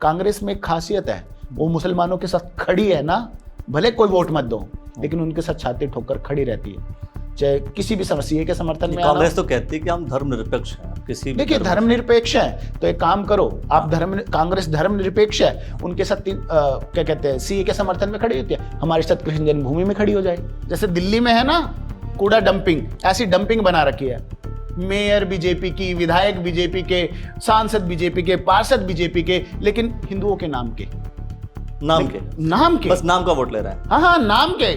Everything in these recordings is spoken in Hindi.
कांग्रेस में एक खासियत है, वो मुसलमानों के साथ खड़ी है ना, भले कोई वोट मत दो, लेकिन उनके साथ छाती ठोकर खड़ी रहती है, चाहे किसी भी समस्या के समर्थन में। कांग्रेस तो कहती है कि हम धर्मनिरपेक्ष हैं, किसी भी देखिए धर्मनिरपेक्ष है तो एक काम करो आप, कांग्रेस धर्मनिरपेक्ष है, उनके साथ क्या कहते हैं सीए के समर्थन में खड़ी होती है, हमारे साथ कृष्ण जन्मभूमि में खड़ी हो जाए। जैसे दिल्ली में है ना कूड़ा डंपिंग, ऐसी डंपिंग बना रखी है, मेयर बीजेपी की, विधायक बीजेपी के, सांसद बीजेपी के, पार्षद बीजेपी के, लेकिन हिंदुओं के नाम के, नाम के बस नाम का वोट ले रहे हैं। हाँ नाम के।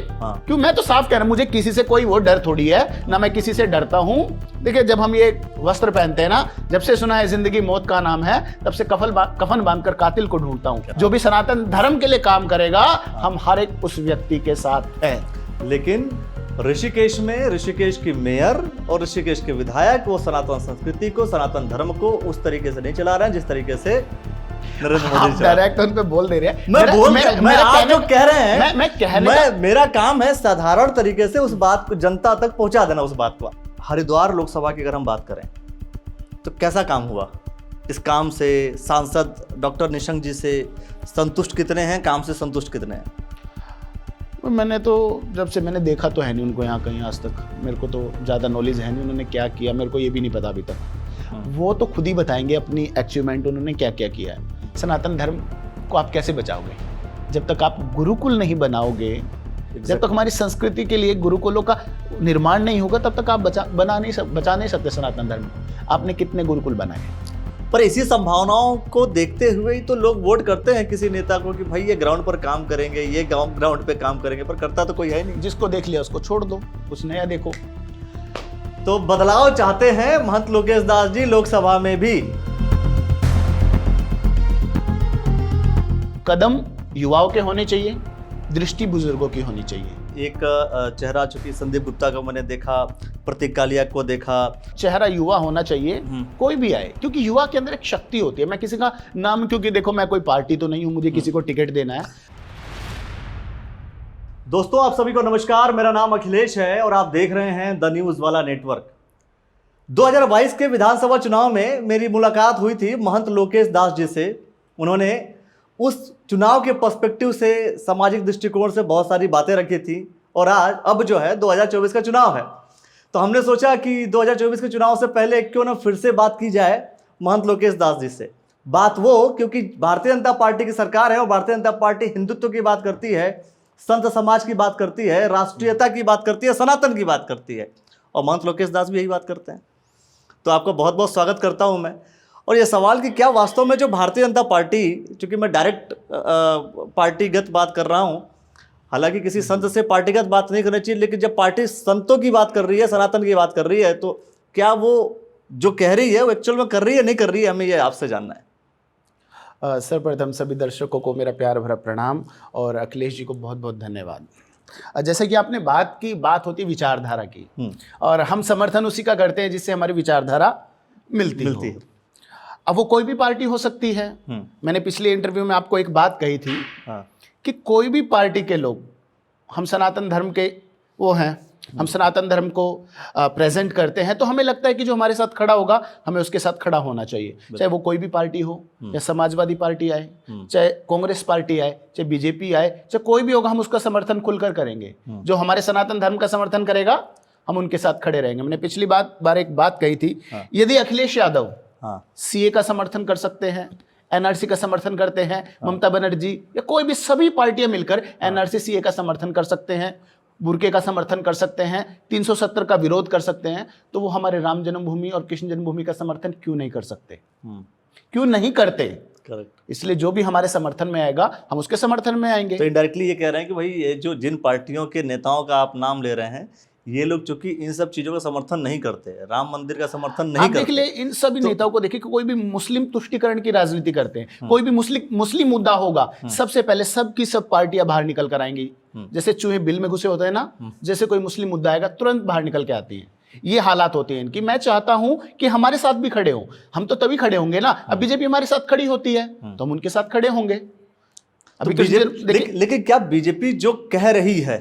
क्यों, मैं तो साफ कह रहा हूं, मुझे किसी से कोई वो डर थोड़ी है, ना मैं किसी से डरता हूं। देखिए जब हम ये वस्त्र पहनते हैं ना, जब से सुना है जिंदगी मौत का नाम है, तब से कफन बांधकर कातिल को ढूंढता हूं। जो भी सनातन धर्म के लिए काम करेगा, हम हर एक उस व्यक्ति के साथ है। लेकिन ऋषिकेश में ऋषिकेश की मेयर और ऋषिकेश के विधायक वो सनातन संस्कृति को, सनातन धर्म को उस तरीके से नहीं चला रहे हैं जिस तरीके से नरेंद्र मोदी डायरेक्ट उन पे बोल दे रहे हैं। मैं आप जो कह रहे हैं, मैं मेरा काम है साधारण तरीके से उस बात को जनता तक पहुंचा देना। उस बात को हरिद्वार लोकसभा की अगर हम बात करें तो कैसा काम हुआ, इस काम से सांसद डॉक्टर निशंक जी से संतुष्ट कितने हैं, काम से संतुष्ट कितने हैं? मैंने तो जब से मैंने देखा तो है नहीं उनको यहाँ कहीं आज तक, मेरे को तो ज़्यादा नॉलेज है नहीं उन्होंने क्या किया, मेरे को ये भी नहीं पता अभी तक। वो तो खुद ही बताएंगे अपनी अचीवमेंट उन्होंने क्या क्या किया है। सनातन धर्म को आप कैसे बचाओगे जब तक आप गुरुकुल नहीं बनाओगे, जब तक हमारी संस्कृति के लिए गुरुकुलों का निर्माण नहीं होगा, तब तक आप बचा नहीं सकते सनातन धर्म। आपने कितने गुरुकुल बनाए? पर इसी संभावनाओं को देखते हुए ही तो लोग वोट करते हैं किसी नेता को कि भाई ये ग्राउंड पर काम करेंगे, ये ग्राउंड पे काम करेंगे, पर करता तो कोई है नहीं। जिसको देख लिया उसको छोड़ दो, कुछ नया देखो। तो बदलाव चाहते हैं महंत लोकेश दास जी लोकसभा में भी। कदम युवाओं के होने चाहिए, दृष्टि बुजुर्गों की होनी चाहिए। एक चेहरा चूंकि संदीप गुप्ता का मैंने देखा, प्रतीक कालिया को देखा, चेहरा युवा होना चाहिए, कोई भी आए, क्योंकि युवा के अंदर एक शक्ति होती है। मैं किसी का नाम, क्योंकि देखो मैं कोई पार्टी तो नहीं हूं, मुझे किसी को टिकट देना है। दोस्तों आप सभी को नमस्कार, मेरा नाम अखिलेश है और आप देख रहे हैं द न्यूज वाला नेटवर्क। 2022 के विधानसभा चुनाव में मेरी मुलाकात हुई थी महंत लोकेश दास जी से। उन्होंने उस चुनाव के पर्सपेक्टिव से, सामाजिक दृष्टिकोण से बहुत सारी बातें रखी थी। और अब जो है 2024 का चुनाव है, तो हमने सोचा कि 2024 के चुनाव से पहले क्यों ना फिर से बात की जाए महंत लोकेश दास जी से। बात वो, क्योंकि भारतीय जनता पार्टी की सरकार है और भारतीय जनता पार्टी हिंदुत्व की बात करती है, संत समाज की बात करती है, राष्ट्रीयता की बात करती है, सनातन की बात करती है, और महंत लोकेश दास भी यही बात करते हैं। तो आपका बहुत बहुत स्वागत करता हूं मैं। और ये सवाल कि क्या वास्तव में जो भारतीय जनता पार्टी, चूंकि मैं डायरेक्ट पार्टीगत बात कर रहा हूं, हालांकि किसी संत से पार्टीगत बात नहीं करनी चाहिए, लेकिन जब पार्टी संतों की बात कर रही है, सनातन की बात कर रही है, तो क्या वो जो कह रही है वो एक्चुअल में कर रही है, नहीं कर रही है, हमें ये आपसे जानना है। सर्वप्रथम सभी दर्शकों को मेरा प्यार भरा प्रणाम और अखिलेश जी को बहुत बहुत धन्यवाद। जैसे कि आपने बात होती विचारधारा की, और हम समर्थन उसी का करते हैं जिससे हमारी विचारधारा मिलती है। अब वो कोई भी पार्टी हो सकती है। मैंने पिछले इंटरव्यू में आपको एक बात कही थी कि कोई भी पार्टी के लोग, हम सनातन धर्म के वो हैं, हम सनातन धर्म को प्रेजेंट करते हैं, तो हमें लगता है कि जो हमारे साथ खड़ा होगा हमें उसके साथ खड़ा होना चाहिए, चाहे वो कोई भी पार्टी हो, या समाजवादी पार्टी आए, चाहे कांग्रेस पार्टी आए, चाहे बीजेपी आए, चाहे कोई भी होगा, हम उसका समर्थन खुलकर करेंगे। जो हमारे सनातन धर्म का समर्थन करेगा हम उनके साथ खड़े रहेंगे। मैंने पिछली बार एक बात कही थी, यदि अखिलेश यादव सीए का समर्थन कर सकते हैं, एनआरसी का समर्थन करते हैं, ममता बनर्जी या कोई भी, सभी पार्टियां मिलकर एनआरसी सीए का समर्थन कर सकते हैं, बुर्के का समर्थन कर सकते हैं, 370 का विरोध कर सकते हैं, तो वो हमारे राम जन्मभूमि और कृष्ण जन्मभूमि का समर्थन क्यों नहीं कर सकते? क्यों नहीं करते? करेक्ट। इसलिए जो भी हमारे समर्थन में आएगा हम उसके समर्थन में आएंगे। तो इनडायरेक्टली ये कह रहे हैं कि भाई ये जो जिन पार्टियों के नेताओं का आप नाम ले रहे हैं, ये लोग चूंकि इन सब चीजों का समर्थन नहीं करते, राम मंदिर का समर्थन नहीं करते। देख ले इन सभी नेताओं को, देखिए कोई भी मुस्लिम तुष्टिकरण की राजनीति करते हैं, कोई भी मुस्लिम मुद्दा होगा, सबसे पहले सबकी सब पार्टियां बाहर निकल कर आएंगी। जैसे चूहे बिल में घुसे होते हैं ना, जैसे कोई मुस्लिम मुद्दा आएगा तुरंत बाहर निकल के आती है। ये हालात होते हैं इनकी। मैं चाहता हूं कि हमारे साथ भी खड़े हो, हम तो तभी खड़े होंगे ना। अब बीजेपी हमारे साथ खड़ी होती है तो हम उनके साथ खड़े होंगे। लेकिन क्या बीजेपी जो कह रही है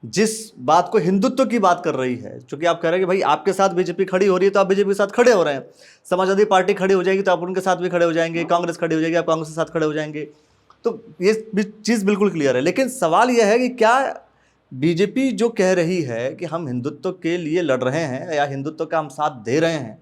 जिस बात को हिंदुत्व की बात कर रही है, क्योंकि आप कह रहे हैं कि भाई आपके साथ बीजेपी खड़ी हो रही है तो आप बीजेपी के साथ खड़े हो रहे हैं, समाजवादी पार्टी खड़ी हो जाएगी तो आप उनके साथ भी खड़े हो जाएंगे, कांग्रेस खड़ी हो जाएगी आप कांग्रेस के साथ खड़े हो जाएंगे, तो ये चीज़ बिल्कुल क्लियर है। लेकिन सवाल यह है कि क्या बीजेपी जो कह रही है कि हम हिंदुत्व के लिए लड़ रहे हैं या हिंदुत्व का हम साथ दे रहे हैं,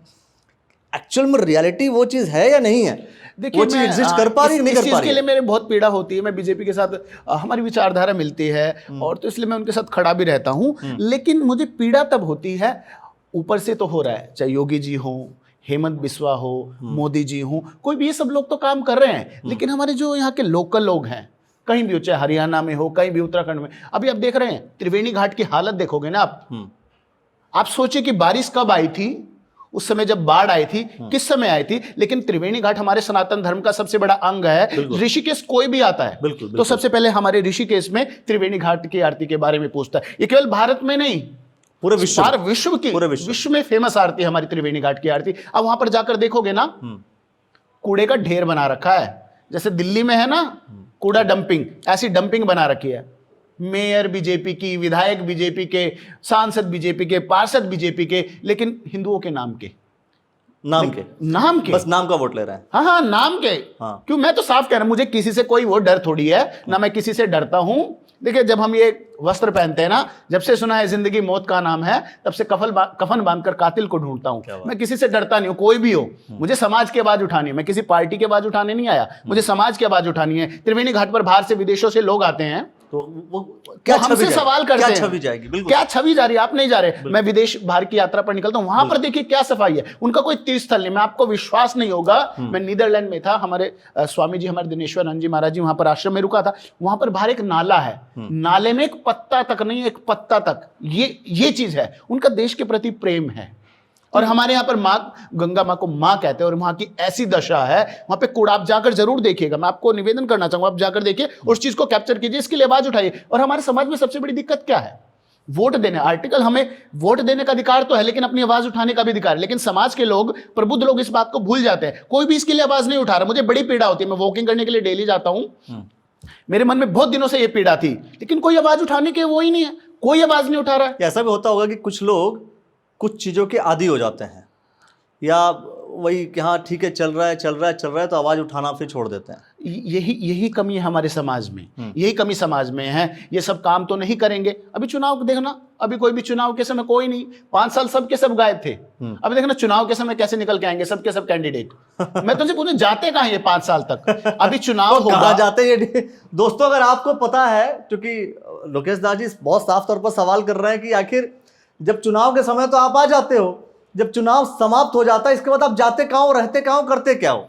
एक्चुअल में रियलिटी वो चीज़ है या नहीं है? देखिए, वो चीज एग्जिस्ट कर पा रही है, नहीं कर पा रही के लिए मेरे बहुत पीड़ा होती है। मैं बीजेपी के साथ हमारी विचारधारा मिलती है और तो इसलिए मैं उनके साथ खड़ा भी रहता हूं, लेकिन मुझे पीड़ा तब होती है ऊपर से तो हो रहा है, चाहे योगी जी हो, हेमंत बिस्वा हो, मोदी जी हो, कोई भी, ये सब लोग तो काम कर रहे हैं, लेकिन हमारे जो यहाँ के लोकल लोग हैं कहीं भी हो, चाहे हरियाणा में हो, कहीं भी उत्तराखंड में, अभी आप देख रहे हैं त्रिवेणी घाट की हालत देखोगे ना आप सोचिए कि बारिश कब आई थी, उस समय जब बाढ़ आई थी, किस समय आई थी, लेकिन त्रिवेणी घाट हमारे सनातन धर्म का सबसे बड़ा अंग है। ऋषिकेश कोई भी आता है तो सबसे पहले हमारे ऋषिकेश में त्रिवेणी घाट की आरती के बारे में पूछता है। ये केवल भारत में नहीं, पूरे विश्व में फेमस आरती है हमारी त्रिवेणी घाट की आरती। अब वहां पर जाकर देखोगे ना, कूड़े का ढेर बना रखा है, जैसे दिल्ली में है ना कूड़ा डंपिंग, ऐसी डंपिंग बना रखी है। मेयर बीजेपी की, विधायक बीजेपी के, सांसद बीजेपी के, पार्षद बीजेपी के, लेकिन हिंदुओं के नाम के बस नाम का वोट ले रहे हैं। हाँ, नाम के। क्यों? मैं तो साफ कह रहा हूं, मुझे किसी से कोई वो डर थोड़ी है, ना मैं किसी से डरता हूं। देखिए, जब हम ये वस्त्र पहनते हैं ना, जब से सुना है जिंदगी मौत का नाम है, तब से कफन बांधकर कातिल को ढूंढता हूं। मैं किसी से डरता नहीं हूं, कोई भी हो। मुझे समाज की आवाज उठानी है, मैं किसी पार्टी की आवाज उठाने नहीं आया, मुझे समाज की आवाज उठानी है। त्रिवेणी घाट पर बाहर से, विदेशों से लोग आते हैं तो वो क्या हमसे सवाल करते हैं, छवि जाएगी? बिल्कुल, क्या छवि जा रही है? आप नहीं जा रहे, मैं विदेश बाहर की यात्रा पर निकलता हूं, वहां पर देखिए क्या सफाई है। उनका कोई तीर्थस्थल नहीं, मैं आपको विश्वास नहीं होगा, मैं नीदरलैंड में था, हमारे स्वामी जी, हमारे दिनेश्वर जी महाराज जी वहां पर आश्रम में रुका था। वहां पर बाहर एक नाला है, नाले में एक पत्ता तक नहीं, एक पत्ता तक, ये चीज है। उनका देश के प्रति प्रेम है। और हमारे यहाँ पर माँ गंगा माँ को माँ कहते हैं, और वहाँ की ऐसी दशा है, वहाँ पे कूड़ा आप जाकर जरूर देखिएगा। मैं आपको निवेदन करना चाहूंगा, आप जाकर देखिए, उस चीज को कैप्चर कीजिए, इसके लिए आवाज उठाइए। और हमारे समाज में सबसे बड़ी दिक्कत क्या है? वोट देने। आर्टिकल, हमें वोट देने का अधिकार तो है, लेकिन अपनी आवाज उठाने का भी अधिकार है। लेकिन समाज के लोग, प्रबुद्ध लोग इस बात को भूल जाते हैं, कोई भी इसके लिए आवाज नहीं उठा रहा। मुझे बड़ी पीड़ा होती है, मैं वॉकिंग करने के लिए डेली जाता हूं, मेरे मन में बहुत दिनों से ये पीड़ा थी, लेकिन कोई आवाज उठाने के वो ही नहीं है, कोई आवाज नहीं उठा रहा है। ऐसा भी होता होगा कि कुछ लोग कुछ चीजों के आदी हो जाते हैं, या वही कि हाँ ठीक है, चल रहा है तो आवाज उठाना फिर छोड़ देते हैं। यही कमी है हमारे समाज में, यही कमी समाज में है। ये सब काम तो नहीं करेंगे। अभी चुनाव देखना, अभी कोई भी चुनाव के समय कोई नहीं, 5 साल सब के सब गायब थे। अभी देखना चुनाव के समय कैसे निकल के आएंगे सब के सब कैंडिडेट। मैं तुमसे पूछूं, जाते कहां ये 5 साल तक? अभी चुनाव होगा, कहां जाते ये? दोस्तों, अगर आपको पता है, क्योंकि लोकेश दास जी बहुत साफ तौर पर सवाल कर रहे हैं कि आखिर जब चुनाव के समय तो आप आ जाते हो, जब चुनाव समाप्त हो जाता है इसके बाद आप जाते कहां हो, रहते कहां हो, करते क्या हो?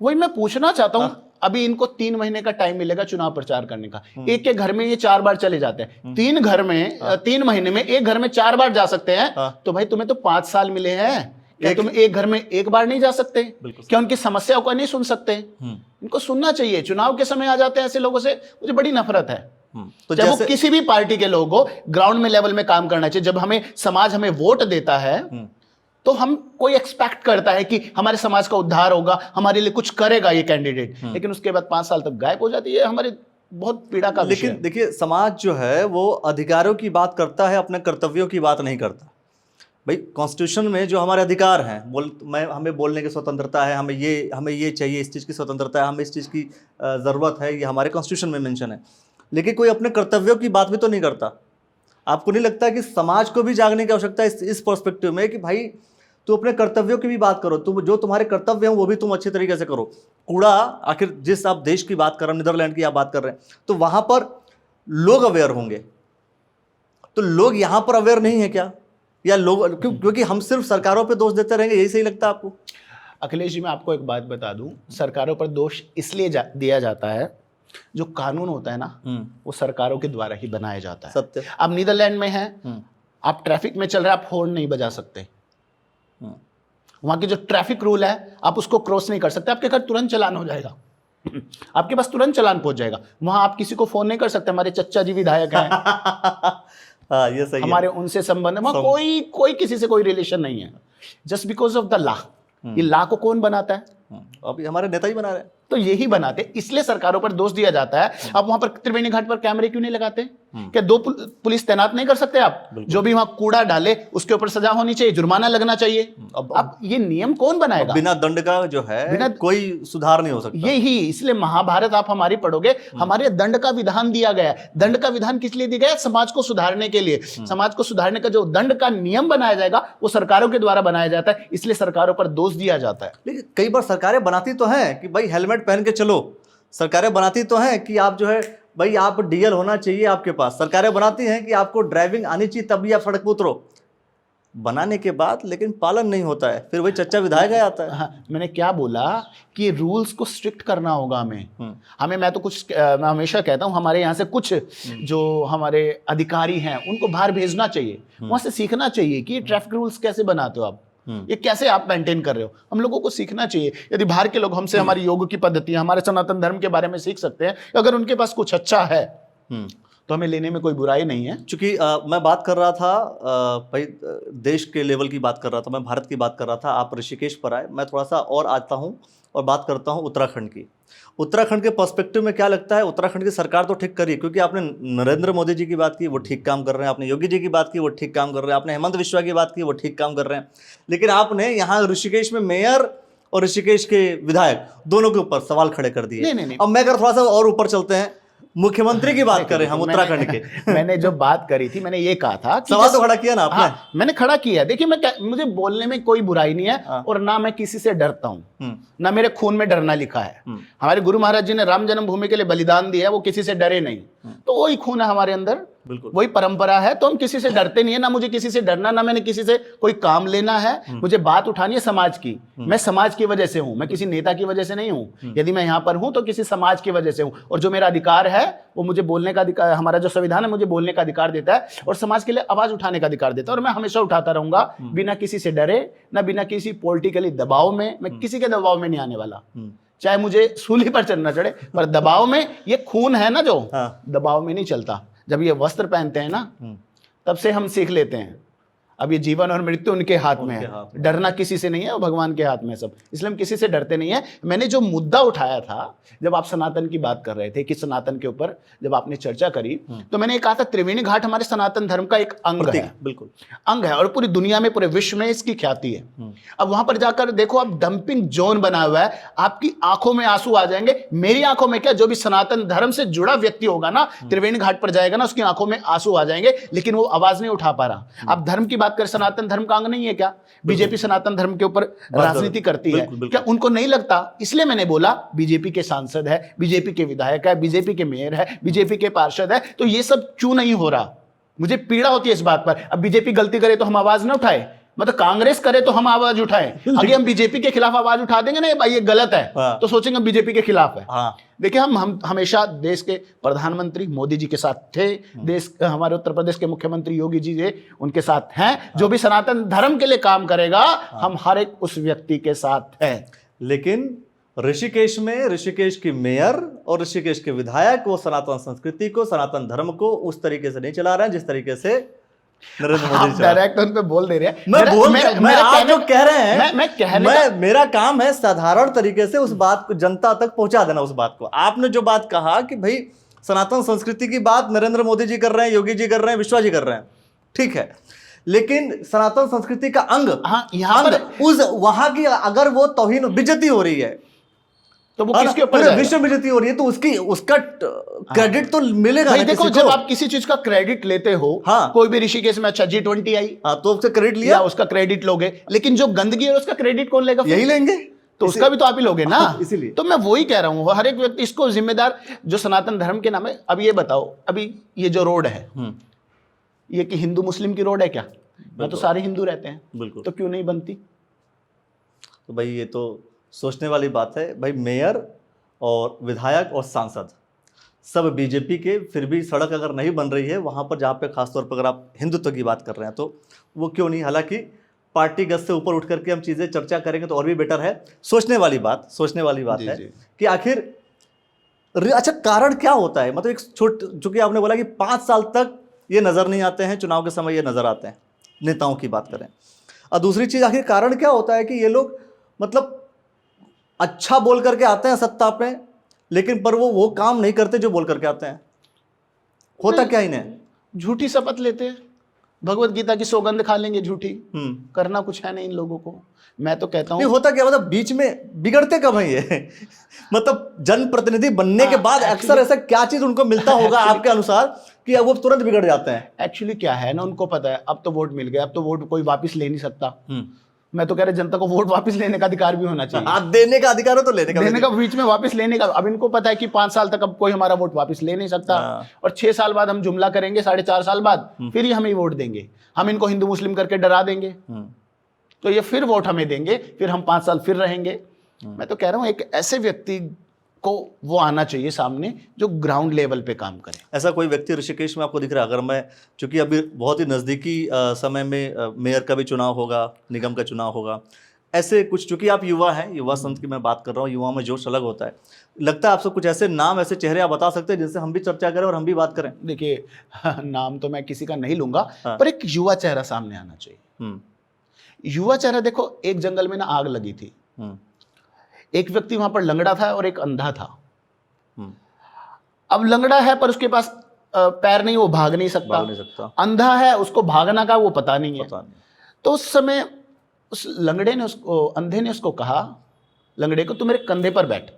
वही मैं पूछना चाहता हूं। अभी इनको 3 महीने का टाइम मिलेगा चुनाव प्रचार करने का। एक के घर में ये 4 बार चले जाते हैं, 3 महीने में एक घर में 4 बार जा सकते हैं। तो भाई तुम्हें तो 5 साल मिले हैं, क्या तुम एक घर में एक बार नहीं जा सकते? क्या उनकी समस्याओं को नहीं सुन सकते? इनको सुनना चाहिए। चुनाव के समय आ जाते हैं ऐसे लोगों से, मुझे बड़ी नफरत है। तो जब वो किसी भी पार्टी के लोग हो, ग्राउंड में लेवल में काम करना चाहिए। जब हमें समाज हमें वोट देता है तो हम कोई एक्सपेक्ट करता है कि हमारे समाज का उद्धार होगा, हमारे लिए कुछ करेगा ये कैंडिडेट, लेकिन उसके बाद 5 साल तक गायब हो जाती है। हमारे बहुत पीड़ा का विषय है। लेकिन देखिए, समाज जो है वो अधिकारों की बात करता है, अपने कर्तव्यों की बात नहीं करता। भाई, कॉन्स्टिट्यूशन में जो हमारे अधिकार हैं, हमें बोलने की स्वतंत्रता है, हमें ये चाहिए, इस चीज़ की स्वतंत्रता है, हमें इस चीज़ की ज़रूरत है, ये हमारे कॉन्स्टिट्यूशन में मेंशन है। लेकिन कोई अपने कर्तव्यों की बात भी तो नहीं करता। आपको नहीं लगता कि समाज को भी जागने की आवश्यकता है इस पर्सपेक्टिव में कि भाई तू अपने कर्तव्यों की भी बात करो, तुम जो तुम्हारे कर्तव्य हैं वो भी तुम अच्छे तरीके से करो। कूड़ा, आखिर जिस आप देश की बात कर रहे हैं, नीदरलैंड की आप बात कर रहे हैं, तो वहां पर लोग अवेयर होंगे, तो लोग यहां पर अवेयर नहीं है क्या? या लोग क्योंकि हम सिर्फ सरकारों पे दोष देते रहेंगे, यही सही लगता है आपको? अखिलेश जी, मैं आपको एक बात बता दूं, सरकारों पर दोष इसलिए दिया जाता है, जो कानून होता है ना वो सरकारों के द्वारा ही बनाया जाता है। सत्य। आप नीदरलैंड में हैं, आप ट्रैफिक में चल रहे हैं, आप हॉर्न नहीं बजा सकते। वहां की जो ट्रैफिक रूल है आप उसको क्रॉस नहीं कर सकते, आपके घर तुरंत चालान हो जाएगा, आपके पास तुरंत चालान पहुंच जाएगा। वहां आप किसी को फोन नहीं कर सकते। हमारे चच्चा जी विधायक हैं हाँ, ये सही हमारे उनसे संबंध है, वहां कोई किसी से कोई रिलेशन नहीं है, just because of the law. ये लॉ को कौन बनाता है? अभी हमारे नेता ही बना रहे हैं। तो यही बनाते, इसलिए सरकारों पर दोष दिया जाता है। अब वहां पर त्रिवेणी घाट पर कैमरे क्यों नहीं लगाते? क्या दो पुलिस तैनात नहीं कर सकते आप? जो भी वहां कूड़ा डाले उसके ऊपर सजा होनी चाहिए, जुर्माना लगना चाहिए। अब ये नियम कौन बनाएगा? बिना दंड का जो है बिना कोई सुधार नहीं हो सकता। यही इसलिए महाभारत आप हमारी पढ़ोगे, हमारे दंड का विधान दिया गया है। दंड का विधान किस लिए दिया गया? समाज को सुधारने के लिए। समाज को सुधारने का जो दंड का नियम बनाया जाएगा वो सरकारों के द्वारा बनाया जाता है, इसलिए सरकारों पर दोष दिया जाता है। लेकिन कई बार सरकारें बनाती तो हैं कि भाई हेलमेट पहन के चलो, सरकारें बनाती तो हैं कि आप जो है भाई आप डीएल होना चाहिए आपके पास, सरकारें बनाती हैं कि आपको ड्राइविंग आनी चाहिए तभी आप सड़क पर उतरो, बनाने के बाद लेकिन पालन नहीं होता है, फिर वही चच्चा विधायक आता है। हाँ, मैंने क्या बोला कि रूल्स को स्ट्रिक्ट करना होगा हमें। मैं तो मैं हमेशा कहता हूँ हमारे यहाँ से कुछ जो हमारे अधिकारी हैं उनको बाहर भेजना चाहिए, वहां से सीखना चाहिए कि ट्रैफिक रूल्स कैसे बनाते हो आप, ये कैसे आप मेंटेन कर रहे हो। हम लोगों को सीखना चाहिए। यदि बाहर के लोग हमसे हमारी योग की पद्धति, हमारे सनातन धर्म के बारे में सीख सकते हैं, अगर उनके पास कुछ अच्छा है तो हमें लेने में कोई बुराई नहीं है। चूंकि मैं बात कर रहा था भाई देश के लेवल की बात कर रहा था, मैं भारत की बात कर रहा था, आप ऋषिकेश पर आए, मैं थोड़ा सा और आता हूँ और बात करता हूँ उत्तराखंड की। उत्तराखंड के पर्सपेक्टिव में क्या लगता है? उत्तराखंड की सरकार तो ठीक करी, क्योंकि आपने नरेंद्र मोदी जी की बात की, वो ठीक काम कर रहे हैं, आपने योगी जी की बात की, वो ठीक काम कर रहे हैं, आपने हेमंत बिश्वा की बात की, वो ठीक काम कर रहे हैं, लेकिन आपने यहाँ ऋषिकेश में मेयर और ऋषिकेश के विधायक दोनों के ऊपर सवाल खड़े कर दिए। अब मैं अगर थोड़ा सा और ऊपर चलते हैं, मुख्यमंत्री की बात करें हम उत्तराखंड के। मैंने जो बात करी थी, मैंने ये कहा था कि सवाल तो खड़ा किया ना आपने। हाँ, मैंने खड़ा किया। देखिए मुझे बोलने में कोई बुराई नहीं है और ना मैं किसी से डरता हूँ, ना मेरे खून में डरना लिखा है। हमारे गुरु महाराज जी ने राम जन्मभूमि के लिए बलिदान दिया, वो किसी से डरे नहीं, तो वही खून है हमारे अंदर, वही परंपरा है, तो हम किसी से डरते नहीं है, ना मुझे किसी से डरना, ना मैंने किसी से कोई काम लेना है। मुझे बात उठानी है समाज की, मैं समाज की वजह से हूं, मैं किसी नेता की वजह से नहीं हूं। यदि मैं यहां पर हूं तो किसी समाज की वजह से हूं, और जो मेरा अधिकार है वो मुझे बोलने का अधिकार, हमारा जो संविधान है मुझे बोलने का अधिकार देता है और समाज के लिए आवाज उठाने का अधिकार देता है, और मैं हमेशा उठाता रहूंगा बिना किसी से डरे, ना बिना किसी पॉलिटिकली दबाव में। मैं किसी के दबाव में नहीं आने वाला, चाहे मुझे सूली पर चढ़ना चढ़े, पर दबाव में, ये खून है ना जो दबाव में नहीं चलता। जब ये वस्त्र पहनते हैं ना तब से हम सीख लेते हैं अब ये जीवन और मृत्यु उनके हाथ में है, डरना किसी से नहीं है, भगवान के हाथ में सब, इसलिए हम किसी से डरते नहीं है। मैंने जो मुद्दा उठाया था, जब आप सनातन की बात कर रहे थे कि सनातन के ऊपर जब आपने चर्चा करी, तो मैंने कहा था त्रिवेणी घाट हमारे सनातन धर्म का एक अंग है, बिल्कुल अंग है, और पूरी दुनिया में, पूरे विश्व में इसकी ख्याति है। अब वहां पर जाकर देखो, आप डंपिंग जोन बना हुआ है, आपकी आंखों में आंसू आ जाएंगे, मेरी आंखों में क्या, जो भी सनातन धर्म से जुड़ा व्यक्ति होगा ना, त्रिवेणी घाट पर जाएगा ना, उसकी आंखों में आंसू आ जाएंगे, लेकिन वो आवाज नहीं उठा पा रहा। आप धर्म की बात करें, सनातन धर्म का अंग नहीं है क्या? बीजेपी सनातन धर्म के ऊपर राजनीति करती है, क्या उनको नहीं लगता? इसलिए मैंने बोला बीजेपी के सांसद है, बीजेपी के विधायक है, बीजेपी के मेयर है, बीजेपी के पार्षद है, तो ये सब क्यों नहीं हो रहा? मुझे पीड़ा होती है इस बात पर। अब बीजेपी गलती करे तो हम आवाज ना उठाए, मतलब कांग्रेस करे तो हम आवाज उठाएं। अगर हम बीजेपी के खिलाफ आवाज उठा देंगे ना, भाई ये गलत है, तो सोचेंगे बीजेपी के खिलाफ है। देखिए, हम हमेशा देश के प्रधानमंत्री मोदी जी के साथ थे, देश हमारे उत्तर प्रदेश के मुख्यमंत्री योगी जी जे उनके साथ हैं। जो भी सनातन धर्म के लिए काम करेगा, हम हर एक उस व्यक्ति के साथ हैं। लेकिन ऋषिकेश में ऋषिकेश की मेयर और ऋषिकेश के विधायक वो सनातन संस्कृति को, सनातन धर्म को उस तरीके से नहीं चला रहे हैं जिस तरीके से नरेंद्र मोदी डायरेक्ट उन पे बोल दे रहे हैं। मैं आप जो कह रहे हैं, मेरा काम है साधारण तरीके से उस बात को जनता तक पहुंचा देना। उस बात को आपने जो बात कहा कि भाई सनातन संस्कृति की बात नरेंद्र मोदी जी कर रहे हैं, योगी जी कर रहे हैं, विश्वा जी कर रहे हैं, ठीक है, लेकिन सनातन संस्कृति का अंग, यहाँ पर उस वहां की अगर वो तौहीन, बेइज्जती हो रही है, तो वो किसके ऊपर विश्व बेइज्जती हो रही है, तो उसका क्रेडिट तो मिलेगा। भाई देखो, जब आप किसी चीज का क्रेडिट लेते हो, कोई भी ऋषिकेश में, अच्छा G20 आई, तो उसका क्रेडिट लिया, उसका क्रेडिट लोगे, लेकिन जो गंदगी है उसका क्रेडिट कौन लेगा? यही लेंगे, तो उसका भी तो आप ही लोगे ना। इसीलिए तो मैं वही कह रहा हूँ, हर एक व्यक्ति इसको जिम्मेदार, जो सनातन धर्म के नाम है। अब ये बताओ, अभी ये जो रोड है, ये कि हिंदू मुस्लिम की रोड है क्या? मैं तो सारे हिंदू रहते हैं, बिल्कुल, तो क्यों नहीं बनती? तो भाई ये तो सोचने वाली बात है। भाई मेयर और विधायक और सांसद सब बीजेपी के, फिर भी सड़क अगर नहीं बन रही है वहाँ पर, जहाँ पे खासतौर पर अगर आप हिंदुत्व की बात कर रहे हैं, तो वो क्यों नहीं? हालांकि पार्टीगत से ऊपर उठ करके हम चीज़ें चर्चा करेंगे तो और भी बेटर है। सोचने वाली बात है कि आखिर अच्छा कारण क्या होता है? मतलब एक चूंकि आपने बोला कि 5 साल तक ये नज़र नहीं आते हैं, चुनाव के समय ये नज़र आते हैं, नेताओं की बात करें। और दूसरी चीज़, आखिर कारण क्या होता है कि ये लोग मतलब अच्छा बोल करके आते हैं सत्ता पे, लेकिन पर वो काम नहीं करते जो बोल करके आते हैं। होता क्या इन्हें? झूठी शपथ लेते हैं, भगवत गीता की सौगंध खा लेंगे झूठी। करना कुछ है नहीं इन लोगों को। मैं तो कहता हूँ होता क्या, मतलब बीच में बिगड़ते कब है ये? मतलब जनप्रतिनिधि बनने के बाद अक्सर ऐसा क्या चीज उनको मिलता होगा आपके अनुसार कि अब वो तुरंत बिगड़ जाते हैं? एक्चुअली क्या है ना, उनको पता है अब तो वोट मिल गया, अब तो वोट कोई वापस ले नहीं सकता। मैं तो कह रहा जनता को वोट वापस लेने का अधिकार भी होना चाहिए। देने का अधिकार हो तो लेने का बीच में वापस लेने का। अब इनको पता है कि 5 साल तक अब कोई हमारा वोट वापस ले नहीं सकता, और 6 साल बाद हम जुमला करेंगे, 4.5 साल बाद फिर ही हमें वोट देंगे। हम इनको हिंदू मुस्लिम करके डरा देंगे, तो ये फिर वोट हमें देंगे, फिर हम 5 साल फिर रहेंगे। मैं तो कह रहा हूं एक ऐसे व्यक्ति को वो आना चाहिए सामने जो ग्राउंड लेवल पे काम करे। ऐसा कोई व्यक्ति ऋषिकेश में आपको दिख रहा है? अगर मैं, चूंकि अभी बहुत ही नज़दीकी समय में मेयर का भी चुनाव होगा, निगम का चुनाव होगा, ऐसे कुछ, चूंकि आप युवा हैं, युवा संत की मैं बात कर रहा हूँ, युवाओं में जोश अलग होता है, लगता है आपसे कुछ ऐसे नाम, ऐसे चेहरे आप बता सकते हैं जिनसे हम भी चर्चा करें और हम भी बात करें? देखिए नाम तो मैं किसी का नहीं लूंगा, पर एक युवा चेहरा सामने आना चाहिए। युवा चेहरा, देखो एक जंगल में ना आग लगी थी, एक व्यक्ति वहां पर लंगड़ा था और एक अंधा था। अब लंगड़ा है पर उसके पास पैर नहीं, वो भाग नहीं सकता। अंधा है, उसको भागना का वो पता नहीं है। तो उस समय उस लंगड़े ने अंधे ने उसको कहा, लंगड़े को, तू मेरे कंधे पर बैठ,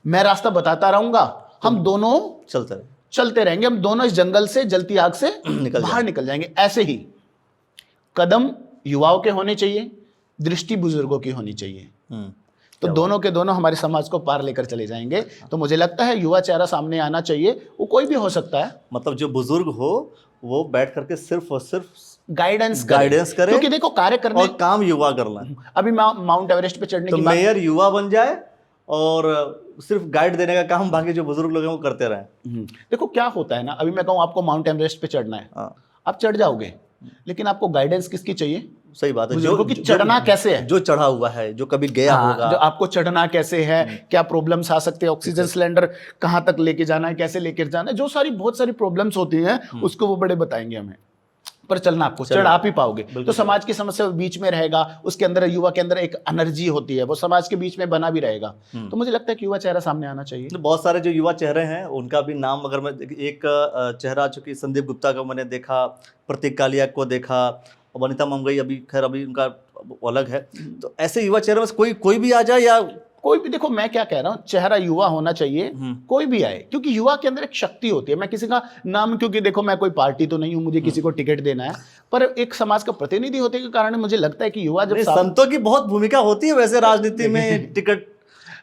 मैं रास्ता बताता रहूंगा, हम दोनों चलते रहेंगे, हम दोनों इस जंगल से, जलती आग से बाहर निकल जाएंगे। ऐसे ही कदम युवाओं के होने चाहिए, दृष्टि बुजुर्गों की होनी चाहिए, तो दोनों के दोनों हमारे समाज को पार लेकर चले जाएंगे। तो मुझे लगता है युवा चेहरा सामने आना चाहिए, वो कोई भी हो सकता है। मतलब जो बुजुर्ग हो वो बैठ करके सिर्फ और सिर्फ गाइडेंस करे, क्योंकि देखो कार्य करने और काम युवा करना। अभी माउंट एवरेस्ट पे चढ़ने की मेयर युवा बन जाए और सिर्फ गाइड देने का काम बाकी जो बुजुर्ग लोग हैं वो करते रहें। देखो क्या होता है ना, अभी मैं कहूँ आपको माउंट एवरेस्ट पे चढ़ना है, आप चढ़ जाओगे, लेकिन आपको गाइडेंस किसकी चाहिए? सही बात है, जो कि चढ़ना कैसे है, जो चढ़ा हुआ है, जो कभी गया होगा, जो आपको चढ़ना कैसे है, क्या प्रॉब्लम्स आ सकते हैं, ऑक्सीजन सिलेंडर कहाँ तक लेके जाना है, कैसे लेकर जाना है, जो बहुत सारी प्रॉब्लम्स होती हैं उसको वो बड़े बताएंगे हमें। पर चलना आपको, चढ़ आप ही पाओगे। तो समाज की समस्या बीच में रहेगा, उसके अंदर युवा के अंदर एक एनर्जी होती है, वो समाज के बीच में बना भी रहेगा। तो मुझे लगता है कि युवा चेहरा सामने आना चाहिए। बहुत सारे जो युवा चेहरे हैं उनका भी नाम, अगर मैं एक चेहरा, चूंकि संदीप गुप्ता को मैंने देखा, प्रतीक कालिया को देखा, वनिता मंगई अभी खैर अभी उनका अलग है, तो ऐसे युवा चेहरे में कोई भी आ जाए, या कोई भी, देखो मैं क्या कह रहा हूँ, चेहरा युवा होना चाहिए, कोई भी आए, क्योंकि युवा के अंदर एक शक्ति होती है। मैं किसी का नाम, क्योंकि देखो मैं कोई पार्टी तो नहीं हूँ, मुझे किसी को टिकट देना है, पर एक समाज का प्रतिनिधि होने के कारण मुझे लगता है कि युवा जब संतों की बहुत भूमिका होती है वैसे राजनीति में टिकट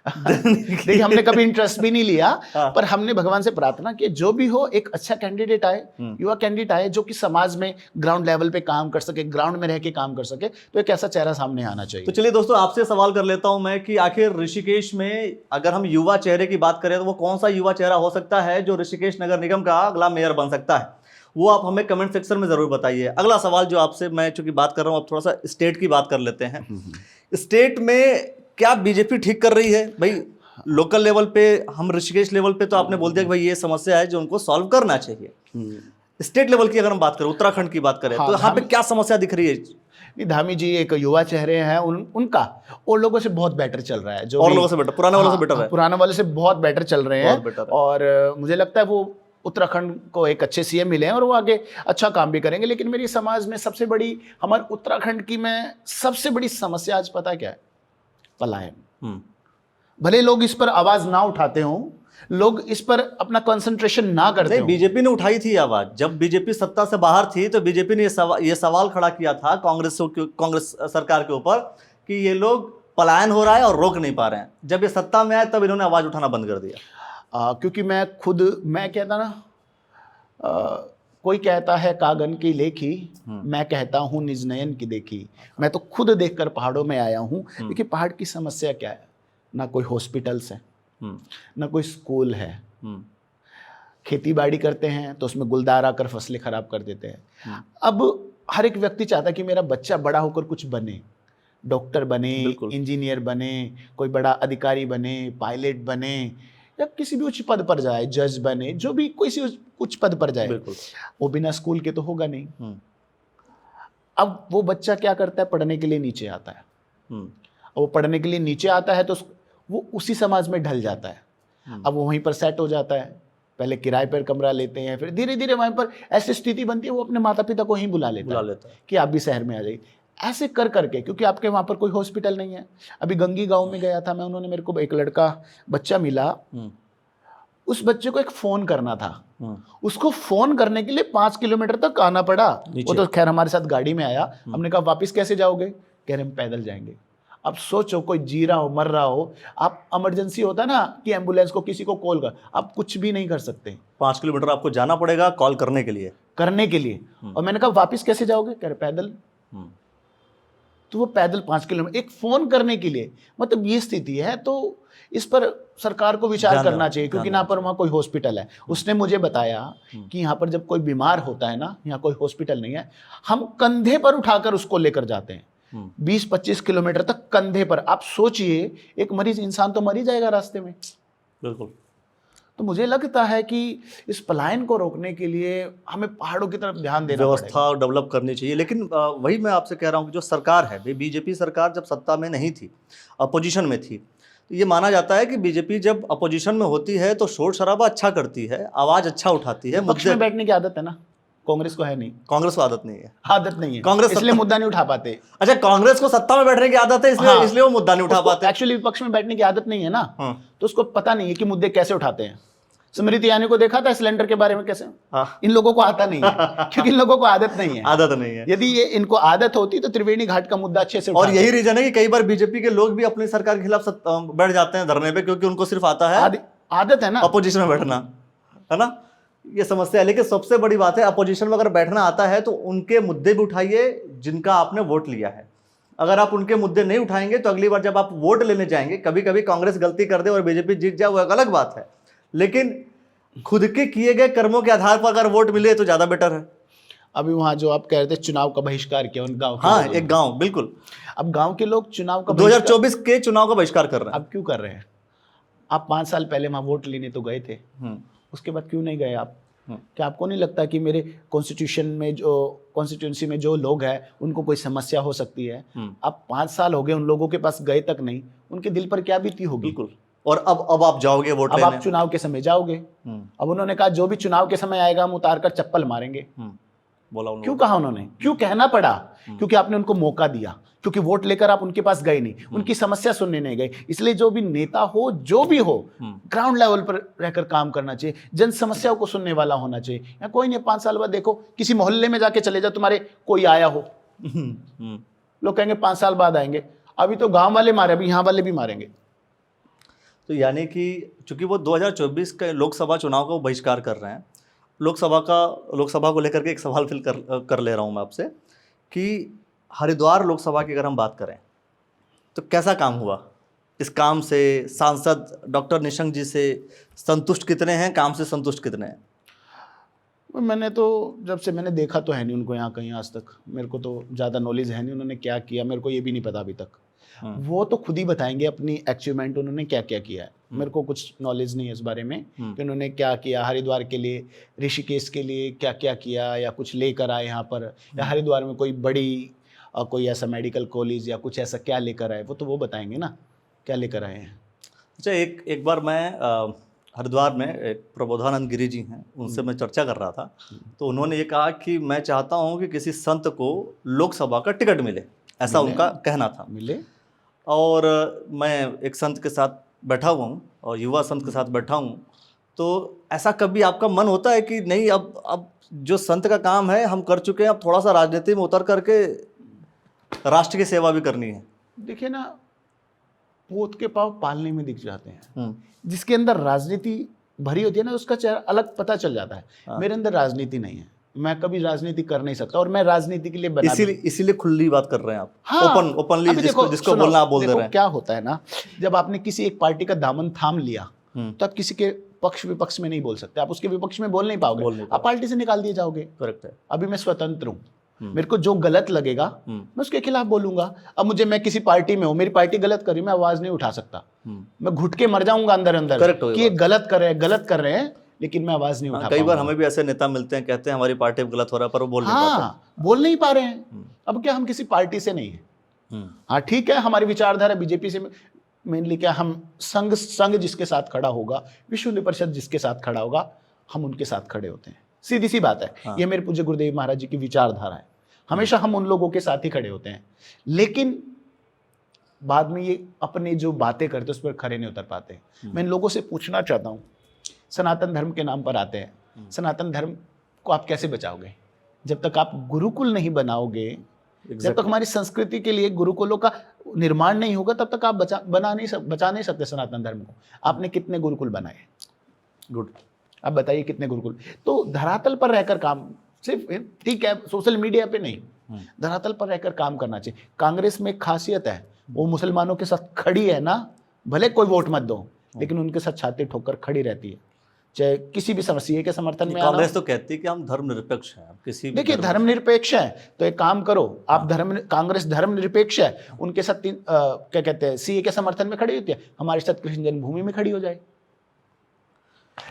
देखिए हमने कभी इंटरेस्ट भी नहीं लिया, पर हमने भगवान से प्रार्थना की जो भी हो एक अच्छा कैंडिडेट आए, युवा कैंडिडेट आए जो कि समाज में ग्राउंड लेवल पे काम कर सके, ग्राउंड में रह के काम कर सके, तो एक ऐसा चेहरा सामने आना चाहिए। तो चलिए दोस्तों, आपसे सवाल कर लेता हूं मैं कि आखिर ऋषिकेश में अगर हम युवा चेहरे की बात करें तो वो कौन सा युवा चेहरा हो सकता है जो ऋषिकेश नगर निगम का अगला मेयर बन सकता है, वो आप हमें कमेंट सेक्शन में जरूर बताइए। अगला सवाल जो आपसे, मैं चूंकि बात कर रहा हूं, अब थोड़ा सा स्टेट की बात कर लेते हैं। स्टेट में क्या बीजेपी ठीक कर रही है भाई? लोकल लेवल पे, हम ऋषिकेश लेवल पे तो आपने बोल दिया कि भाई ये समस्या है जो उनको सॉल्व करना चाहिए। स्टेट लेवल की अगर हम बात करें, उत्तराखंड की बात करें, तो यहाँ पे क्या समस्या दिख रही है? धामी जी एक युवा चेहरे हैं, उनका और लोगों से बहुत बेटर चल रहा है, जो और लोगों से बेटर, पुराने वालों से बेटर है, पुराने वाले से बहुत बेटर चल रहे हैं। और मुझे लगता है वो उत्तराखंड को एक अच्छे सीएम मिले हैं और वो आगे अच्छा काम भी करेंगे। लेकिन मेरी समाज में सबसे बड़ी, हमारे उत्तराखंड की में सबसे बड़ी समस्या आज पता क्या है? पलायन। भले लोग इस पर आवाज ना उठाते हों, लोग इस पर अपना कंसंट्रेशन ना करते हों। बीजेपी ने उठाई थी आवाज, जब बीजेपी सत्ता से बाहर थी तो बीजेपी ने ये सवाल खड़ा किया था कांग्रेस सरकार के ऊपर कि ये लोग पलायन हो रहा है और रोक नहीं पा रहे हैं। जब ये सत्ता में आए तब इन्होंने आवाज उठाना बंद कर दिया। क्योंकि मैं कहता ना, कोई कहता है कागन की लेखी, मैं कहता हूं निज नयन की देखी। मैं तो खुद देखकर पहाड़ों में आया हूं। देखिए पहाड़ की समस्या क्या है, ना कोई हॉस्पिटल्स है, ना कोई स्कूल है। खेती बाड़ी करते हैं तो उसमें गुलदार आकर फसलें खराब कर देते हैं। अब हर एक व्यक्ति चाहता है कि मेरा बच्चा बड़ा होकर कुछ बने, डॉक्टर बने, इंजीनियर बने, कोई बड़ा अधिकारी बने, पायलट बने, या किसी भी उच्च पद पर जाए, जज बने, जो भी कोई उच्च पद पर जाए। वो बिना स्कूल के तो होगा नहीं। अब वो बच्चा क्या करता है? पढ़ने के लिए नीचे आता है। वो पढ़ने के लिए नीचे आता है तो वो उसी समाज में ढल जाता है। अब वो वहीं पर सेट हो जाता है, पहले किराए पर कमरा लेते हैं, फिर धीरे धीरे वहीं पर ऐसी स्थिति बनती है वो अपने माता पिता को ही बुला लेता है कि आप भी शहर में आ जाइए। ऐसे कर करके, क्योंकि आपके वहाँ पर कोई हॉस्पिटल नहीं है। अभी गंगी गांव में गया था मैं, उन्होंने मेरे को एक लड़का बच्चा मिला, उस बच्चे को एक फ़ोन करना था, उसको फ़ोन करने के लिए 5 किलोमीटर तक आना पड़ा। वो तो खैर हमारे साथ गाड़ी में आया, हमने कहा वापस कैसे जाओगे, कह रहे हम पैदल जाएंगे। अब सोचो कोई जी रहा हो, मर रहा हो, आप इमरजेंसी होता है ना कि एम्बुलेंस को किसी को कॉल कर, आप कुछ भी नहीं कर सकते। 5 किलोमीटर आपको जाना पड़ेगा कॉल करने के लिए। और मैंने कहा वापस कैसे जाओगे, कह रहे पैदल। तो वो पैदल 5 किलोमीटर एक फ़ोन करने के लिए, मतलब ये स्थिति है। तो इस पर सरकार को विचार करना चाहिए, क्योंकि ना पर वहाँ कोई हॉस्पिटल है। उसने मुझे बताया कि यहाँ पर जब कोई बीमार होता है ना, यहाँ कोई हॉस्पिटल नहीं है, हम कंधे पर उठाकर उसको लेकर जाते हैं 20-25 किलोमीटर तक कंधे पर। आप सोचिए, एक मरीज इंसान तो मर ही जाएगा रास्ते में। बिल्कुल। तो मुझे लगता है कि इस पलायन को रोकने के लिए हमें पहाड़ों की तरफ ध्यान देना, व्यवस्था डेवलप करनी चाहिए। लेकिन वही मैं आपसे कह रहा हूँ कि जो सरकार है, बीजेपी सरकार जब सत्ता में नहीं थी, अपोजिशन में थी, तो ये माना जाता है कि बीजेपी जब अपोजिशन में होती है तो शोर शराबा अच्छा करती है, आवाज अच्छा उठाती है, पक्ष में बैठने की आदत है ना, कांग्रेस को है नहीं। कांग्रेस को आदत नहीं है, कांग्रेस इसलिए मुद्दा नहीं उठा पाते। अच्छा, कांग्रेस को सत्ता में बैठने की आदत है, इसलिए वो मुद्दा नहीं उठा पाते। एक्चुअली विपक्ष में बैठने की आदत नहीं है ना, तो उसको पता नहीं है कि मुद्दे कैसे उठाते हैं। स्मृति ईरानी को देखा था सिलेंडर के बारे में कैसे, इन लोगों को आता नहीं है क्योंकि इन लोगों को आदत नहीं है। यदि ये इनको आदत होती तो त्रिवेणी घाट का मुद्दा अच्छे से और यही रीजन है कि कई बार बीजेपी के लोग भी अपनी सरकार के खिलाफ बैठ जाते हैं धरने पे, क्योंकि उनको सिर्फ आता है, आदत है ना अपोजिशन में बैठना, है ना, ये समस्या है। लेकिन सबसे बड़ी बात है, अपोजिशन में अगर बैठना आता है तो उनके मुद्दे भी उठाइए जिनका आपने वोट लिया है। अगर आप उनके मुद्दे नहीं उठाएंगे तो अगली बार जब आप वोट लेने जाएंगे, कभी कभी कांग्रेस गलती कर दे और बीजेपी जीत जाए, वो एक अलग बात है, लेकिन खुद के किए गए कर्मों के आधार पर अगर वोट मिले तो ज्यादा बेटर है। अभी वहाँ जो आप कह रहे थे चुनाव का बहिष्कार किया उन गाँव, हाँ, एक गाँव, बिल्कुल। अब गाँव के लोग चुनाव का 2024 के चुनाव का बहिष्कार कर रहे हैं। अब क्यों कर रहे हैं? आप 5 साल पहले वहाँ वोट लेने तो गए थे, उसके बाद क्यों नहीं गए आप? क्या आपको नहीं लगता कि मेरे कॉन्स्टिट्यूंसी में जो लोग हैं उनको कोई समस्या हो सकती है? अब 5 साल हो गए उन लोगों के पास गए तक नहीं, उनके दिल पर क्या बीती होगी? बिल्कुल। और अब आप जाओगे वोट लेने, अब आप चुनाव के समय जाओगे। अब उन्होंने कहा जो भी चुनाव के समय आएगा हम उतार कर चप्पल मारेंगे। बोला क्यों कहा उन्होंने? क्यों कहना पड़ा? क्योंकि आपने उनको मौका दिया, क्योंकि वोट लेकर आप उनके पास गए नहीं, उनकी समस्या सुनने नहीं गए। इसलिए जो भी नेता हो, जो भी हो, ग्राउंड लेवल पर रहकर काम करना चाहिए, जन समस्याओं को सुनने वाला होना चाहिए। या कोई नहीं, 5 साल बाद देखो किसी मोहल्ले में जाके चले जाओ, तुम्हारे कोई आया हो, लोग कहेंगे 5 साल बाद आएंगे। अभी तो गांव वाले मारे, अभी यहाँ वाले भी मारेंगे। तो यानी कि चूंकि वो 2024 के लोकसभा चुनाव का बहिष्कार कर रहे हैं, लोकसभा को लेकर के एक सवाल फिल कर ले रहा हूं मैं आपसे कि हरिद्वार लोकसभा की अगर हम बात करें तो कैसा काम हुआ? इस काम से सांसद डॉक्टर निशंक जी से संतुष्ट कितने हैं, काम से संतुष्ट कितने हैं? मैंने तो जब से मैंने देखा तो है नहीं उनको यहाँ कहीं आज तक, मेरे को तो ज़्यादा नॉलेज है नहीं उन्होंने क्या किया, मेरे को ये भी नहीं पता अभी तक। वो तो खुद ही बताएंगे अपनी अचीवमेंट, उन्होंने क्या क्या किया है। मेरे को कुछ नॉलेज नहीं है इस बारे में कि उन्होंने क्या किया, हरिद्वार के लिए, ऋषिकेश के लिए क्या क्या किया, या कुछ लेकर आए यहाँ पर, या हरिद्वार में कोई बड़ी कोई ऐसा मेडिकल कॉलेज या कुछ ऐसा क्या लेकर आए, वो तो वो बताएंगे ना क्या लेकर आए हैं। अच्छा, एक बार मैं हरिद्वार में एक प्रबोधानंद गिरी जी हैं, उनसे मैं चर्चा कर रहा था, तो उन्होंने ये कहा कि मैं चाहता हूँ कि किसी संत को लोकसभा का टिकट मिले, ऐसा उनका कहना था। मिले। और मैं एक संत के साथ बैठा हुआ हूँ और युवा संत के साथ बैठा हूँ, तो ऐसा कभी आपका मन होता है कि नहीं, अब जो संत का काम है हम कर चुके हैं, अब थोड़ा सा राजनीति में उतर करके राष्ट्र की सेवा भी करनी है? देखिए ना, पोत के पाँव पालने में दिख जाते हैं। जिसके अंदर राजनीति भरी होती है ना, उसका चेहरा अलग पता चल जाता है। मेरे अंदर राजनीति नहीं है, मैं कभी राजनीति कर नहीं सकता, और मैं राजनीति के लिए इसीलिए खुली बात कर रहे हैं आप। हाँ, ओपनली जिसको बोलना आप बोल दे रहे हैं। क्या होता है ना, जब आपने किसी एक पार्टी का दामन थाम लिया तो आप किसी के पक्ष विपक्ष में नहीं बोल सकते, आप उसके विपक्ष में बोल नहीं पाओगे, आप पार्टी से निकाल दिए जाओगे। करेक्ट है। अभी मैं स्वतंत्र हूँ, मेरे को जो गलत लगेगा मैं उसके खिलाफ बोलूंगा। अब मैं किसी पार्टी में हूँ, मेरी पार्टी गलत कर रही है, मैं आवाज नहीं उठा सकता, मैं घुट के मर जाऊंगा अंदर अंदर कि ये गलत कर रहे हैं, लेकिन मैं आवाज नहीं उठा। कई बार हमें भी ऐसे नेता मिलते हैं, कहते हैं हमारी पार्टी में गलत हो रहा है, पर वो बोल नहीं पा रहे हैं। अब क्या हम किसी पार्टी से नहीं है? हाँ ठीक है, हमारी विचारधारा बीजेपी से मेनली क्या, हम संघ जिसके साथ खड़ा होगा, विश्व हिंदू परिषद जिसके साथ खड़ा होगा, हम उनके साथ खड़े होते हैं। सीधी सी बात है। हाँ। ये मेरे पूज्य गुरुदेव महाराज जी की विचारधारा है। हमेशा हम उन लोगों के साथ ही खड़े होते हैं, लेकिन बाद में ये अपने जो बातें करते उस पर खड़े नहीं उतर पाते। मैं इन लोगों से पूछना चाहता हूँ, सनातन धर्म के नाम पर आते हैं, सनातन धर्म को आप कैसे बचाओगे? जब तक आप गुरुकुल नहीं बनाओगे, जब तक हमारी संस्कृति के लिए गुरुकुलों का निर्माण नहीं होगा, तब तक आप बचा नहीं सकते सनातन धर्म को। आपने कितने गुरुकुल बनाए? गुड। आप बताइए कितने गुरुकुल? तो धरातल पर रहकर काम, सिर्फ ठीक है सोशल मीडिया पे नहीं, धरातल पर रहकर काम करना चाहिए। कांग्रेस में एक खासियत है, वो मुसलमानों के साथ खड़ी है ना, भले कोई वोट मत दो, लेकिन उनके साथ छाती ठोकर खड़ी रहती है, चाहे किसी भी समस्या के समर्थन में। कांग्रेस तो कहती है कि हम धर्मनिरपेक्ष हैं, किसी भी देखिए धर्मनिरपेक्ष है तो एक काम करो आप, कांग्रेस धर्मनिरपेक्ष है, उनके साथ क्या कहते हैं, सीए के समर्थन में खड़ी होती है, हमारे साथ कृष्ण जन्मभूमि में खड़ी हो जाए।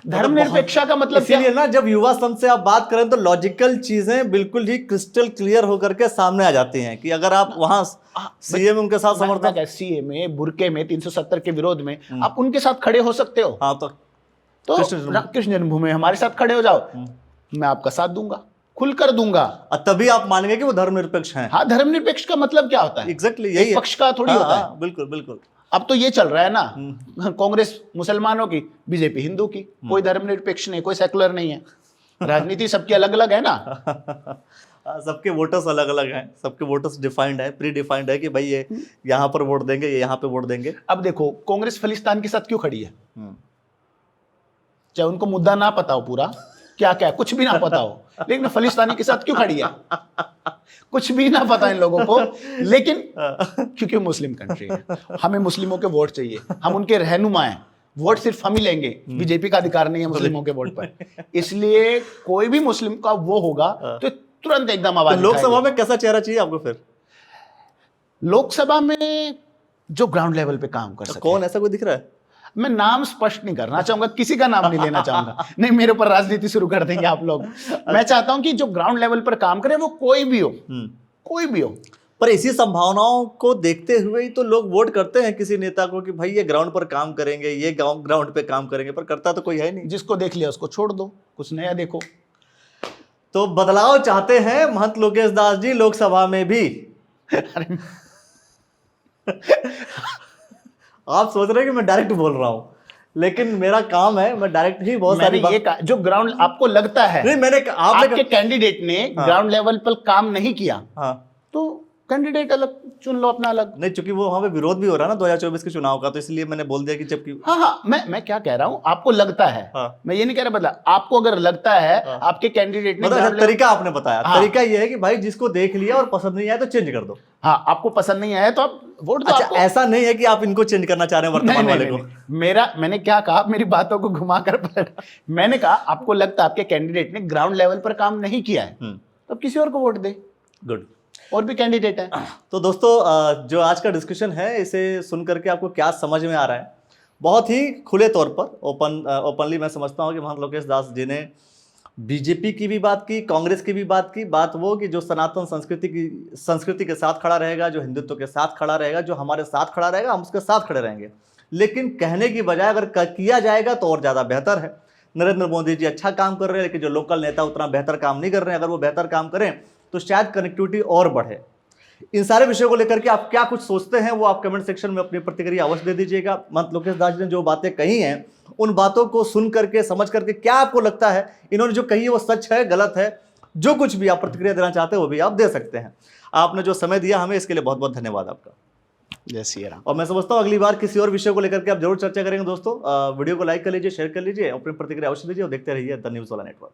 धर्मनिरपेक्षा का मतलब इसीलिए ना जब युवा संघ से आप बात करें तो लॉजिकल चीजें बिल्कुल ही क्रिस्टल क्लियर होकर के सामने आ जाती हैं कि अगर आप वहां सीए में उनके साथ समर्थन, सीए में, बुरके में, 370 के विरोध में आप उनके साथ खड़े हो सकते हो। हाँ तो कृष्ण जन्मभूमि में हमारे साथ खड़े हो जाओ, मैं आपका साथ दूंगा, खुलकर दूंगा, तभी आप मानेंगे कि वो धर्मनिरपेक्ष हैं। हाँ, धर्मनिरपेक्ष का मतलब क्या होता है? एग्जैक्टली यही है, पक्ष का थोड़ी होता है। बिल्कुल बिल्कुल। अब तो ये चल रहा है ना, कांग्रेस मुसलमानों की, बीजेपी हिंदू की, कोई धर्मनिरपेक्ष नहीं, कोई सेकुलर नहीं है। राजनीति सबकी अलग अलग है ना। सबके वोटर्स अलग अलग हैं, सबके वोटर्स डिफाइंड है, प्री डिफाइंड है कि भाई ये यहाँ पर वोट देंगे, ये यहाँ पे वोट देंगे। अब देखो कांग्रेस खालिस्तान के साथ क्यों खड़ी है? चाहे उनको मुद्दा ना पता हो पूरा, क्या क्या कुछ भी ना पता हो, लेकिन खालिस्तानी के साथ क्यों खड़ी है? कुछ भी ना पता इन लोगों को, लेकिन क्योंकि मुस्लिम कंट्री है, हमें मुस्लिमों के वोट चाहिए, हम उनके रहनुमा हैं, वोट सिर्फ हम ही लेंगे, बीजेपी का अधिकार नहीं है मुस्लिमों के वोट पर। इसलिए कोई भी मुस्लिम का वो होगा तो तुरंत एकदम आवाज। लोकसभा में कैसा चेहरा चाहिए आपको फिर? लोकसभा में जो ग्राउंड लेवल पे काम कर सके। कौन ऐसा कोई दिख रहा है? मैं नाम स्पष्ट नहीं करना चाहूंगा, किसी का नाम नहीं लेना चाहूंगा, नहीं मेरे ऊपर राजनीति शुरू कर देंगे आप लोग। मैं चाहता हूं कि जो ग्राउंड लेवल पर काम करे वो कोई भी हो, कोई भी हो। पर इसी संभावनाओं को देखते हुए ही तो लोग वोट करते हैं किसी नेता को कि भाई ये ग्राउंड पर काम करेंगे, ये ग्राउंड पे काम करेंगे, पर करता तो कोई है नहीं। जिसको देख लिया उसको छोड़ दो, कुछ नया देखो। तो बदलाव चाहते हैं महंत लोकेश दास जी लोकसभा में भी। आप सोच रहे हैं कि मैं डायरेक्ट बोल रहा हूं, लेकिन मेरा काम है, मैं डायरेक्ट ही बहुत सारी बात जो ग्राउंड आपको लगता है, नहीं आपके कैंडिडेट ने ग्राउंड लेवल पर काम नहीं किया, हाँ, तो कैंडिडेट अलग चुन लो, अपना अलग। नहीं, चूंकि वो वहां पे विरोध भी हो रहा है ना 2024 के चुनाव का, तो इसलिए मैंने बोल दिया कि जबकि हाँ, मैं क्या कह रहा हूँ, आपको लगता है, मैं ये नहीं कह रहा, बदला आपको अगर लगता है आपके कैंडिडेट ने, तरीका आपने बताया, तरीका ये है कि भाई जिसको देख लिया और पसंद नहीं आया तो चेंज कर दो। हाँ, आपको पसंद नहीं आया तो आप वोट दो। अच्छा, ऐसा नहीं है कि आप इनको चेंज करना चाह रहे हैं वर्तमान वाले को। मैंने क्या कहा, मेरी बातों को घुमा कर मैंने कहा आपको लगता है आपके कैंडिडेट ने ग्राउंड लेवल पर काम नहीं किया है, तो किसी और को वोट दे। गुड। और भी कैंडिडेट है। तो दोस्तों, जो आज का डिस्कशन है इसे सुन करके आपको क्या समझ में आ रहा है? बहुत ही खुले तौर पर ओपनली मैं समझता हूँ कि महंत लोकेश दास जी ने बीजेपी की भी बात की, कांग्रेस की भी बात की। बात वो कि जो सनातन संस्कृति के साथ खड़ा रहेगा, जो हिंदुत्व के साथ खड़ा रहेगा, जो हमारे साथ खड़ा रहेगा, हम उसके साथ खड़े रहेंगे। लेकिन कहने की बजाय अगर किया जाएगा तो और ज़्यादा बेहतर है। नरेंद्र मोदी जी अच्छा काम कर रहे हैं, लेकिन जो लोकल नेता उतना बेहतर काम नहीं कर रहे हैं। अगर वो बेहतर काम करें तो शायद कनेक्टिविटी और बढ़े। इन सारे विषयों को लेकर के आप क्या कुछ सोचते हैं वो आप कमेंट सेक्शन में अपनी प्रतिक्रिया अवश्य दे दीजिएगा। महंत लोकेश दास जी ने जो बातें कही हैं, उन बातों को सुन करके, समझ करके क्या आपको लगता है इन्होंने जो कही है वो सच है, गलत है? जो कुछ भी आप प्रतिक्रिया देना चाहते हैं वो भी आप दे सकते हैं। आपने जो समय दिया हमें, इसके लिए बहुत बहुत धन्यवाद आपका। जय श्री राम। और मैं समझता हूँ अगली बार किसी और विषय को लेकर के आप जरूर चर्चा करेंगे। दोस्तों, वीडियो को लाइक कर लीजिए, शेयर कर लीजिए, अपनी प्रतिक्रिया अवश्य दीजिए और देखते रहिए द न्यूज़ वाला नेटवर्क।